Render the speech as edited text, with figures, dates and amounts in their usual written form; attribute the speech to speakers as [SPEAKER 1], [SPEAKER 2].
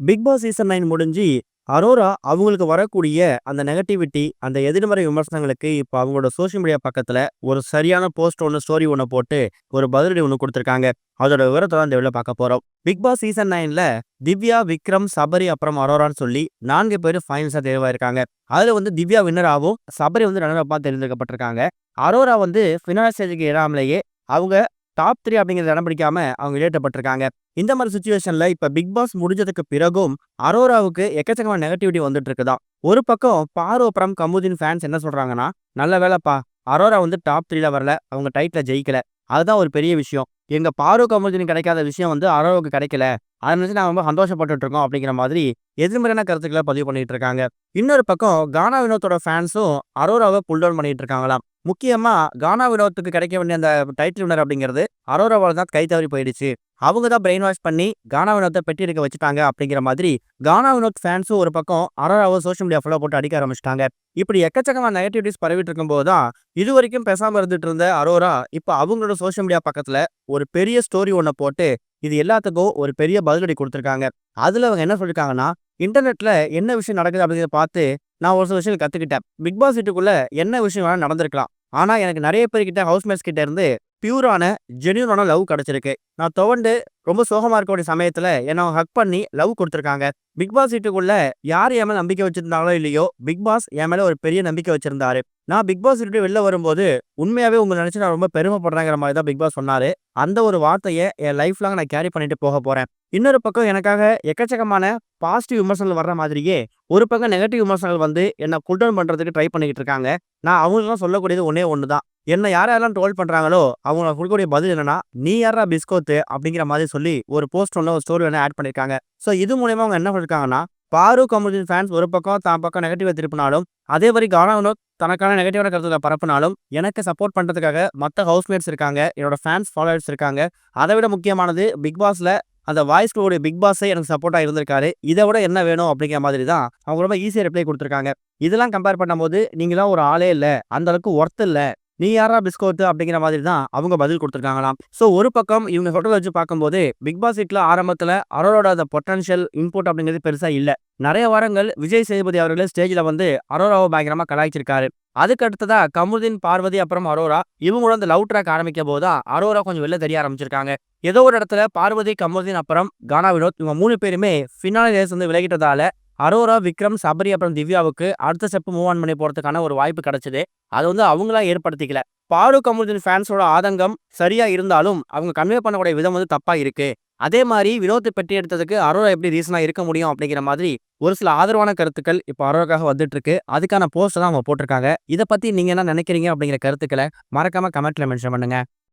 [SPEAKER 1] Big boss season 9 முடிஞ்சு, அரோரா அவங்களுக்கு வரக்கூடிய அந்த நெகட்டிவிட்டி, அந்த எதிர்மறை விமர்சனங்களுக்கு இப்ப அவங்களோட சோசியல் மீடியா பக்கத்துல ஒரு சரியான போஸ்ட் ஒண்ணு, ஸ்டோரி ஒண்ணு போட்டு ஒரு பதிலடி ஒண்ணு குடுத்திருக்காங்க. அதோட விவரத்த தான் இந்த வீடியோல பார்க்க போறோம். பிக் பாஸ் சீசன் 9ல திவ்யா, விக்ரம், சபரி அப்புறம் அரோரான்னு சொல்லி 4 பேரு ஃபைனல்ஸா தேர்வாயிருக்காங்க. அதுல வந்து திவ்யா வின்னராவும், சபரி வந்து ரன்னர் அப்பா தேர்ந்தெடுக்கப்பட்டிருக்காங்க. அரோரா வந்து ஃபினாலே ஸ்டேஜ்க்கு ஏறாமலேயே அவங்க டாப் 3 அப்படிங்கிறத இடம் பிடிக்காம அவங்க வெளியேற்றப்பட்டிருக்காங்க. இந்த மாரி சிச்சுவேஷன்ல இப்ப பிக் பாஸ் முடிஞ்சதுக்கு பிறகும் அரோராவுக்கு எக்கச்சக்கமான நெகட்டிவிட்டி வந்துட்டு இருக்குதாம். ஒரு பக்கம் பாரு அப்புறம் கமுதின் ஃபேன்ஸ் என்ன சொல்றாங்கன்னா, "நல்ல வேளைப்பா, அரோரா வந்து டாப் 3ல வரல. அவங்க டைட்டில ஜெயிக்கல. அதுதான் ஒரு பெரிய விஷயம். எங்க பாரு கமுதினுக்கு கிடைக்காத விஷயம் வந்து அரோராவுக்கு கிடைக்கல. அத நினைச்சு நாங்க ரொம்ப சந்தோஷப்பட்டுட்டு இருக்கோம்." அப்படிங்கிற மாதிரி எதிர்மறையான கருத்துக்கள பதிவு பண்ணிட்டு இருக்காங்க. இன்னொரு பக்கம் கானா வினோத்தோட ஃபேன்ஸும் அரோராவ புல் டவுன் பண்ணிட்டு இருக்காங்களாம். முக்கியமா கானா வினோத்துக்கு கிடைக்க வேண்டிய அந்த டைட்டில் வின்னர் அப்படிங்கிறது அரோராவால தான் கை தவறி போயிடுச்சு. அவங்க தான் பிரெயின் வாஷ் பண்ணி கானா வினோத்த பெட்டி எடுக்க வச்சுட்டாங்க அப்படிங்கிற மாதிரி கானா வினோத் ஃபேன்ஸும் ஒரு பக்கம் அரோராவை சோஷியல் மீடியா ஃபுல்லா போட்டு அடிக்க ஆரம்பிச்சிட்டாங்க. இப்படி எக்கச்சக்கமான நெகட்டிவிட்டிஸ் பரவிட்டு இருக்கும்போது தான் இதுவரைக்கும் பேசாம இருந்துட்டு இருந்த அரோரா இப்ப அவங்களோட சோஷியல் மீடியா பக்கத்துல ஒரு பெரிய ஸ்டோரி ஒண்ண போட்டு இது எல்லாத்துக்கும் ஒரு பெரிய பதிலடி கொடுத்திருக்காங்க. அதுல அவங்க என்ன சொல்லிருக்காங்கன்னா, இன்டர்நெட்ல என்ன விஷயம் நடக்குது அப்படிங்கிறத பார்த்து நான் ஒரு சில விஷயங்கள் கத்துக்கிட்டேன். பிக் பாஸ் வீட்டுக்குள்ள என்ன விஷயம் வேணா நடந்திருக்கலாம். ஆனா எனக்கு நிறைய பேர்கிட்ட ஹவுஸ்மேட்ஸ் கிட்ட இருந்து பியூரான, ஜென்யூனான லவ் கிடைச்சிருக்கு. நான் துவண்டு ரொம்ப சோகமா இருக்கக்கூடிய சமயத்துல என்ன ஹக் பண்ணி லவ் குடுத்துருக்காங்க. பிக் பாஸ் வீட்டுக்குள்ள யார் என் மேல நம்பிக்கை வச்சிருந்தாங்களோ இல்லையோ, பிக் பாஸ் என் மேல ஒரு பெரிய நம்பிக்கை வச்சிருந்தாரு. நான் பிக் பாஸ் விட்டு வெளில வரும்போது, உண்மையாவே உங்கள நினைச்சு நான் ரொம்ப பெருமைப்படுறேங்கிற மாரி தான் பிக் பாஸ் சொன்னாரு. அந்த ஒரு வார்த்தைய என் லைஃப் லாங் நான் கேரி பண்ணிட்டு போக போறேன். இன்னொரு பக்கம் எனக்காக எக்கச்சக்கமான பாசிட்டிவ் விமர்சனங்கள் வர்ற மாதிரியே, ஒரு பக்கம் நெகட்டிவ் விமர்சனங்கள் வந்து என்ன புல் டவுன் பண்றதுக்கு ட்ரை பண்ணிக்கிட்டு இருக்காங்க. நான் அவங்களுக்கெல்லாம் சொல்லக்கூடியது ஒண்ணே ஒண்ணு தான். என்ன யாரெல்லாம் ட்ரோல் பண்றாங்களோ, அவங்களுக்கு குடுக்கக்கூடிய பதில் என்னன்னா, "நீ யார்றா பிஸ்கோத்து" அப்படிங்கிற மாதிரி சொல்லி ஒரு போஸ்ட் ஒண்ணு, ஒரு ஸ்டோரி ஒண்ணு ஆட் பண்ணியிருக்காங்க. ஸோ இது மூலியமா அவங்க என்ன பண்ணிருக்காங்கன்னா, பாரு கமுதின் ஃபேன்ஸ் ஒரு பக்கம் தான் பக்கம் நெகட்டிவா திருப்பினாலும், அதே மாரி கானா வினோத் தனக்கான நெகட்டிவான கருத்துக்கள பரப்புனாலும், எனக்கு சப்போர்ட் பண்றதுக்காக மத்த ஹவுஸ்மேட்ஸ் இருக்காங்க. என்னோட ஃபேன்ஸ், ஃபாலோவர்ஸ் இருக்காங்க. அத விட முக்கியமானது பிக் பாஸ்ல அந்த வாய்ஸ் க்ளோவுடைய பிக் பாஸே எனக்கு சப்போர்ட்டா இருந்திருக்காரு. இத விட என்ன வேணும் அப்படிங்கிற மாதிரி தான் அவங்க ரொம்ப ஈஸியா ரிப்ளை குடுத்துருக்காங்க. இதெல்லாம் கம்பேர் பண்ணும்போது, "நீங்கலாம் ஒரு ஆளே இல்ல. அந்த அளவுக்கு ஒர்த் இல்ல. நீ யார்றா பிஸ்கோத்து" அப்படிங்கிற மாதிரி தான் அவங்க பதில் குடுத்துருக்காங்களாம். ஸோ ஒரு பக்கம் இவங்க சொல்றத வச்சு பார்க்கும்போது, பிக் பாஸ் வீட்ல ஆரம்பத்துல அரோராவோட அந்த பொட்டன்ஷியல் இன்புட் அப்படிங்கிறது பெருசா இல்ல. நெறைய வாரங்கள் விஜய் சேதுபதி அவர்களே ஸ்டேஜ்ல வந்து அரோராவ பயங்கரமா கலாய்ச்சிருக்காரு. அதுக்கு அடுத்ததா கமருதீன், பார்வதி அப்புறம் அரோரா இவங்களோட அந்த லவ் ட்ராக் ஆரம்பிக்கும்போது தான் அரோரா கொஞ்சம் வெளில தெரிய ஆரம்பிச்சிருக்காங்க. ஏதோ ஒரு இடத்துல பார்வதி, கமருதீன் அப்புறம் கானா வினோத் இவங்க 3 பேருமே ஃபினாலே ரேஸ் வந்து விலகிட்டதால, அரோரா, விக்ரம், சபரி அப்புறம் திவ்யாவுக்கு அடுத்த ஸ்டெப் மூவ் ஆன் பண்ணி போறதுக்கான ஒரு வாய்ப்பு கிடைச்சது. அது வந்து அவங்களா ஏற்படுத்திக்கல. பாரு கமருதீன் ஃபேன்ஸோட ஆதங்கம் சரியா இருந்தாலும், அவங்க கன்வே பண்ணக்கூடிய விதம் வந்து தப்பா இருக்கு. அதே மாரி வினோத்த பெட்டி எடுத்ததுக்கு அரோரா எப்படி ரீசனா இருக்க முடியும் அப்படிங்கிற மாதிரி ஒரு சில ஆதரவான கருத்துக்கள் இப்ப அரோராக்காக வந்துட்டு இருக்கு. அதுக்கான போஸ்ட் தான் அவங்க போட்டிருக்காங்க. இத பத்தி நீங்க என்ன நினைக்கிறீங்க அப்படிங்கிற கருத்துக்கள மறக்காம கமெண்ட்ல மென்ஷன் பண்ணுங்க.